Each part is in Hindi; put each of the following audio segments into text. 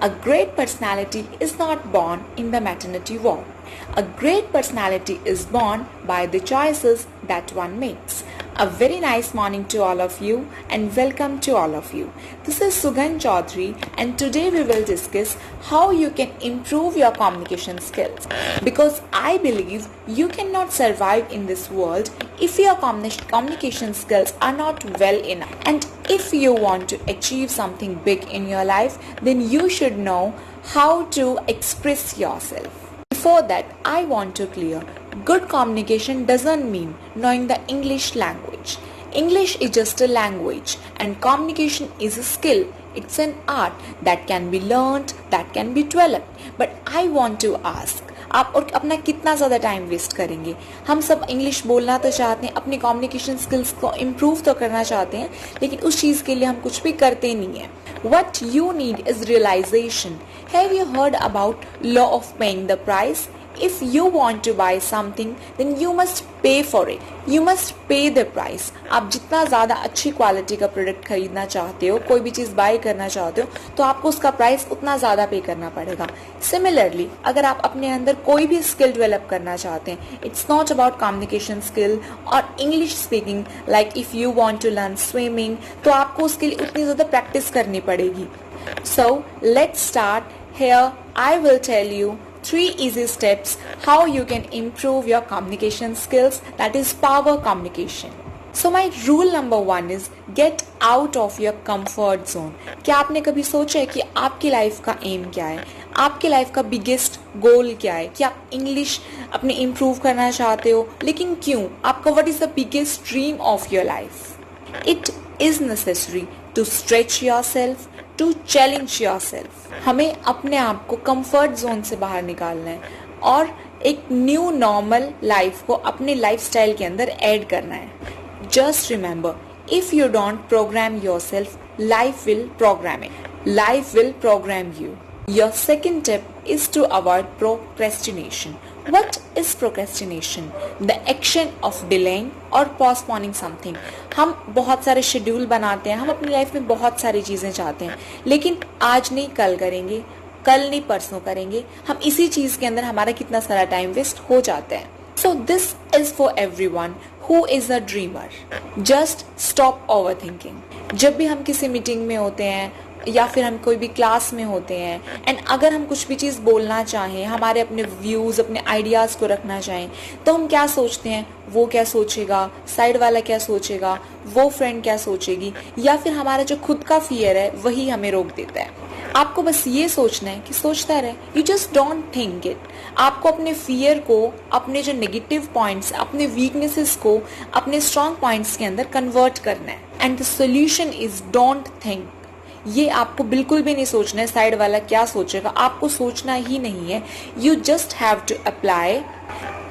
A great personality is not born in the maternity ward. A great personality is born by the choices that one makes. A very nice morning to all of you and welcome to all of you. This is Sugandh Chaudhary and today we will discuss how you can improve your communication skills. Because I believe you cannot survive in this world if your communication skills are not well enough. And if you want to achieve something big in your life, then you should know how to express yourself. Before that, I want to clear, good communication doesn't mean knowing the English language. English is just a language and communication is a skill. It's an art that can be learned, that can be developed. But I want to ask, आप और अपना कितना ज़्यादा टाइम वेस्ट करेंगे? हम सब इंग्लिश बोलना तो चाहते हैं, अपनी कम्युनिकेशन स्किल्स को इम्प्रूव तो करना चाहते हैं, लेकिन उस चीज़ के लिए हम कुछ भी करते नहीं हैं. What you need is realization. Have you heard about law of paying the price? If you want to buy something, then you must pay for it. You must pay the price. आप जितना ज़्यादा अच्छी क्वालिटी का प्रोडक्ट खरीदना चाहते हो, कोई भी चीज़ बाय करना चाहते हो, तो आपको उसका प्राइस उतना ज़्यादा पे करना पड़ेगा. सिमिलरली, अगर आप अपने अंदर कोई भी स्किल डेवलप करना चाहते हैं, it's not about communication skill और English speaking. Like if you want to learn swimming, तो आपको उसके लिए उतनी ज़्यादा प्रैक्टिस करनी पड़ेगी. So let's start. Here I will tell you 3 easy steps how you can improve your communication skills, that is power communication. So my rule number 1 is get out of your comfort zone. क्या आपने कभी सोचा है कि आपकी लाइफ का एम क्या है, आपकी लाइफ का बिगेस्ट गोल क्या है, कि आप इंग्लिश अपने इम्प्रूव करना चाहते हो, लेकिन क्यों? आपका what is the biggest dream of your life? It is necessary to stretch yourself, to challenge yourself. हमें अपने आप को कंफर्ट जोन से बाहर निकालना है और एक न्यू नॉर्मल लाइफ को अपने लाइफस्टाइल के अंदर ऐड करना है. Just remember, if you don't program yourself, life will program it. Life will program you. Your second tip is to avoid procrastination. What is procrastination? The action of delaying or postponing something. हम बहुत सारे शेड्यूल बनाते हैं, हम अपनी लाइफ में बहुत सारी चीज़ें चाहते हैं, लेकिन आज नहीं कल करेंगे, कल नहीं परसों करेंगे. हम इसी चीज़ के अंदर हमारा कितना सारा टाइम वेस्ट हो जाता है. So this is for everyone who is a dreamer. Just stop overthinking. जब भी हम किसी मीटिंग में होते हैं या फिर हम कोई भी क्लास में होते हैं एंड अगर हम कुछ भी चीज़ बोलना चाहें, हमारे अपने व्यूज़, अपने आइडियाज़ को रखना चाहें, तो हम क्या सोचते हैं? वो क्या सोचेगा, साइड वाला क्या सोचेगा, वो फ्रेंड क्या सोचेगी, या फिर हमारा जो खुद का फियर है वही हमें रोक देता है. आपको बस ये सोचना है कि सोचता रहे. You just don't think it. आपको अपने फियर को, अपने जो नेगेटिव पॉइंट्स, अपने वीकनेसेस को अपने स्ट्रॉन्ग पॉइंट्स के अंदर कन्वर्ट करना है. And the solution is don't think. ये आपको बिल्कुल भी नहीं सोचना है साइड वाला क्या सोचेगा, आपको सोचना ही नहीं है. You just have to apply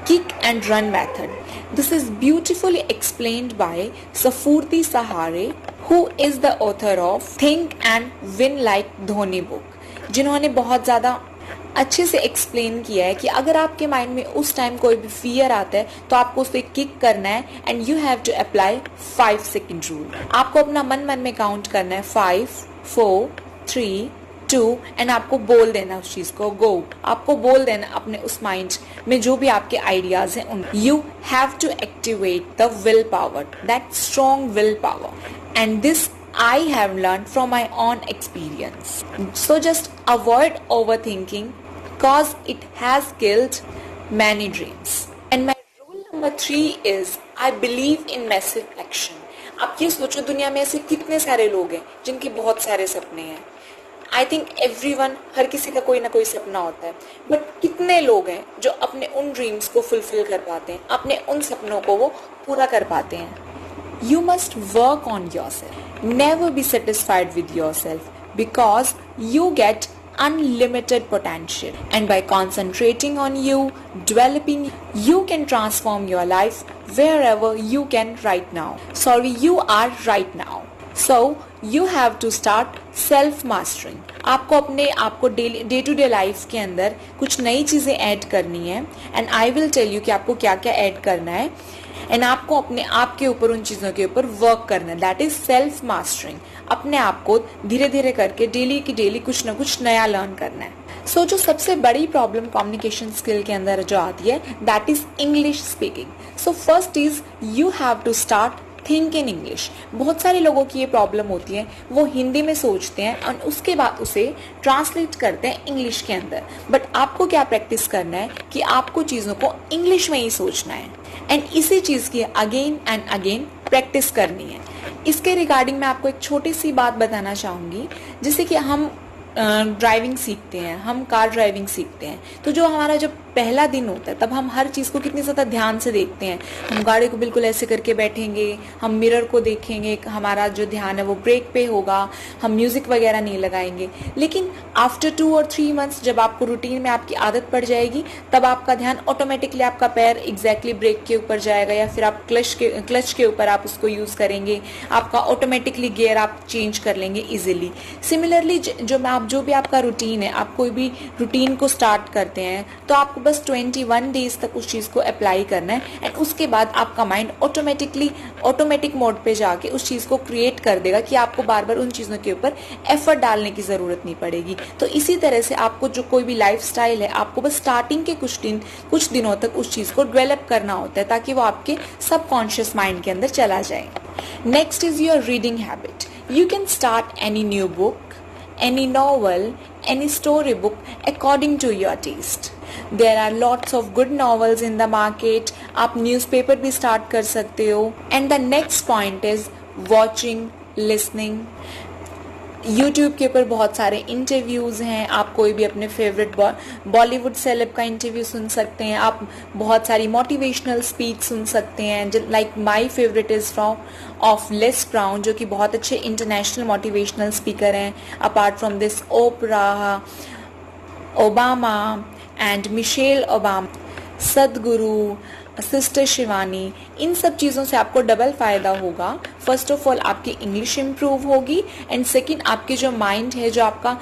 kick and run method. This is beautifully explained by Safurti Sahare, who is the author of Think and Win Like Dhoni book, जिन्होंने बहुत ज़्यादा अच्छे से एक्सप्लेन किया है कि अगर आपके माइंड में उस टाइम कोई भी फियर आता है तो आपको उसे किक करना है and you have to apply 5 second rule. आपको अपना मन मन में काउंट करना है 5, 4, 3, 2 एंड आपको बोल देना उस चीज को गो. आपको बोल देना अपने उस माइंड में जो भी आपके आइडियाज हैं उन. You have to activate the will power, that strong will power, and this I have learned from my own experience. So just avoid overthinking cause it has killed many dreams. And my rule number 3 is I believe in massive action. आप ये सोचो, दुनिया में ऐसे कितने सारे लोग हैं जिनके बहुत सारे सपने हैं. आई थिंक एवरीवन, हर किसी का कोई ना कोई सपना होता है, बट कितने लोग हैं जो अपने उन ड्रीम्स को फुलफिल कर पाते हैं, अपने उन सपनों को वो पूरा कर पाते हैं. You must work on yourself. Never be satisfied with yourself because you get unlimited potential. And by concentrating on you, developing, you can transform your life wherever you can right now. Sorry, you are right now. So you have to start self mastering. आपको अपने आप को डे टू डे लाइफ के अंदर कुछ नई चीजें ऐड करनी है and I will tell you कि आपको क्या क्या ऐड करना है. एंड आपको अपने आप के ऊपर उन चीजों के ऊपर वर्क करना है, दैट इज सेल्फ मास्टरिंग। अपने आप को धीरे धीरे करके डेली की डेली कुछ ना कुछ नया लर्न करना है। सो जो सबसे बड़ी प्रॉब्लम कम्युनिकेशन स्किल के अंदर जो आती है that is English speaking. So first is you have to start think in English. बहुत सारे लोगों की ये प्रॉब्लम होती है, वो हिंदी में सोचते हैं और उसके बाद उसे ट्रांसलेट करते हैं इंग्लिश के अंदर। बट आपको क्या प्रैक्टिस करना है कि आपको चीज़ों को इंग्लिश में ही सोचना है एंड इसी चीज़ की अगेन एंड अगेन प्रैक्टिस करनी है। इसके रिगार्डिंग मैं आपको एक छोटी सी बात बताना चाहूँगी। जैसे कि हम ड्राइविंग सीखते हैं, हम कार ड्राइविंग सीखते हैं, तो जो हमारा जब पहला दिन होता है तब हम हर चीज़ को कितनी ज़्यादा ध्यान से देखते हैं। हम गाड़ी को बिल्कुल ऐसे करके बैठेंगे, हम मिरर को देखेंगे, हमारा जो ध्यान है वो ब्रेक पे होगा, हम म्यूज़िक वगैरह नहीं लगाएंगे। लेकिन आफ्टर 2 और 3 मंथ्स जब आपको रूटीन में आपकी आदत पड़ जाएगी तब आपका ध्यान ऑटोमेटिकली आपका पैर एग्जैक्टली ब्रेक के ऊपर जाएगा या फिर आप क्लच के ऊपर आप उसको यूज़ करेंगे, आपका ऑटोमेटिकली गियर आप चेंज कर लेंगे इजिली। सिमिलरली जो भी आपका रूटीन है, आप कोई भी रूटीन को स्टार्ट करते हैं तो आपको बस 21 डेज तक उस चीज़ को अप्लाई करना है एंड उसके बाद आपका माइंड ऑटोमेटिक मोड पे जाके उस चीज़ को क्रिएट कर देगा कि आपको बार बार उन चीज़ों के ऊपर एफर्ट डालने की ज़रूरत नहीं पड़ेगी। तो इसी तरह से आपको जो कोई भी लाइफ स्टाइल है, आपको बस स्टार्टिंग के कुछ दिनों तक उस चीज़ को डेवलप करना होता है ताकि वो आपके सबकॉन्शियस माइंड के अंदर चला जाए। Next is your reading habit. You can start any new book, any novel, any storybook according to your taste. There are lots of good novels in the market. आप newspaper भी start कर सकते हो. And the next point is watching, listening. YouTube के ऊपर बहुत सारे इंटरव्यूज़ हैं। आप कोई भी अपने फेवरेट बॉलीवुड सेलेब का इंटरव्यू सुन सकते हैं। आप बहुत सारी मोटिवेशनल स्पीच सुन सकते हैं। Like my favourite is of Les Brown, जो कि बहुत अच्छे इंटरनेशनल मोटिवेशनल स्पीकर हैं। Apart from this Oprah, Obama and Michelle Obama, Sadhguru, sister Shivani, इन सब चीज़ों से आपको डबल फ़ायदा होगा। फर्स्ट ऑफ ऑल आपकी इंग्लिश इम्प्रूव होगी एंड सेकंड आपके जो माइंड है, जो आपका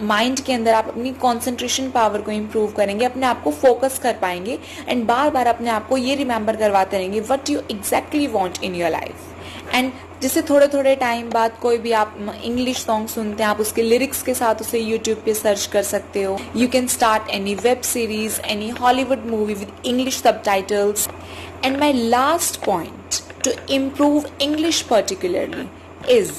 माइंड के अंदर आप अपनी कंसंट्रेशन पावर को इम्प्रूव करेंगे, अपने आप को फोकस कर पाएंगे एंड बार बार अपने आप को ये रिमेंबर करवाते रहेंगे what you exactly want in your life. And जैसे थोड़े थोड़े टाइम बाद कोई भी आप इंग्लिश सॉन्ग सुनते हैं, आप उसके लिरिक्स के साथ उसे यूट्यूब पे सर्च कर सकते हो। You can start any web series, any Hollywood movie with English subtitles. And my last point two improve English particularly is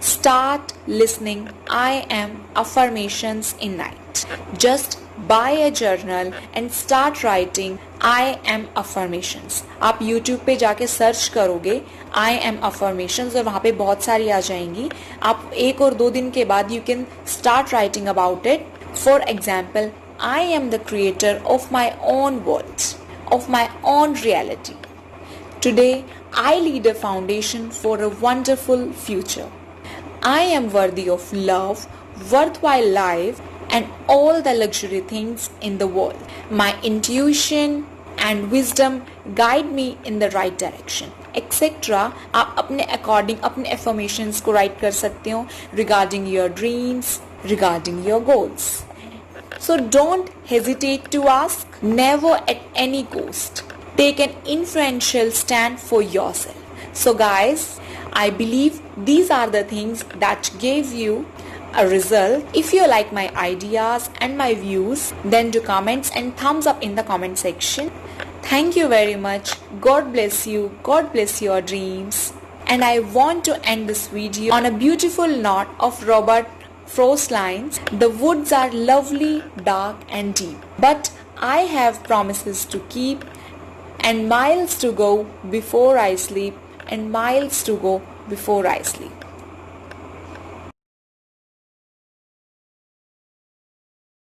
start listening I am affirmations in night. Just buy a journal and start writing I am affirmations. आप YouTube पे जाके सर्च करोगे I am affirmations और वहाँ पे बहुत सारी आ जाएंगी। आप 1 और 2 दिन के बाद you can start writing about it. For example, I am the creator of my own world, of my own reality. Today, I lead a foundation for a wonderful future. I am worthy of love, worthwhile life, and all the luxury things in the world. My intuition and wisdom guide me in the right direction, etc. आप अपने according अपने affirmations को write कर सकते हो regarding your dreams, regarding your goals. So don't hesitate to ask, never at any cost. Take an influential stand for yourself. So guys, I believe these are the things that gave you a result. If you like my ideas and my views, then do comments and thumbs up in the comment section. Thank you very much. God bless you. God bless your dreams. And I want to end this video on a beautiful note of Robert Frost lines. The woods are lovely, dark and deep, but I have promises to keep and miles to go before I sleep, and miles to go before I sleep.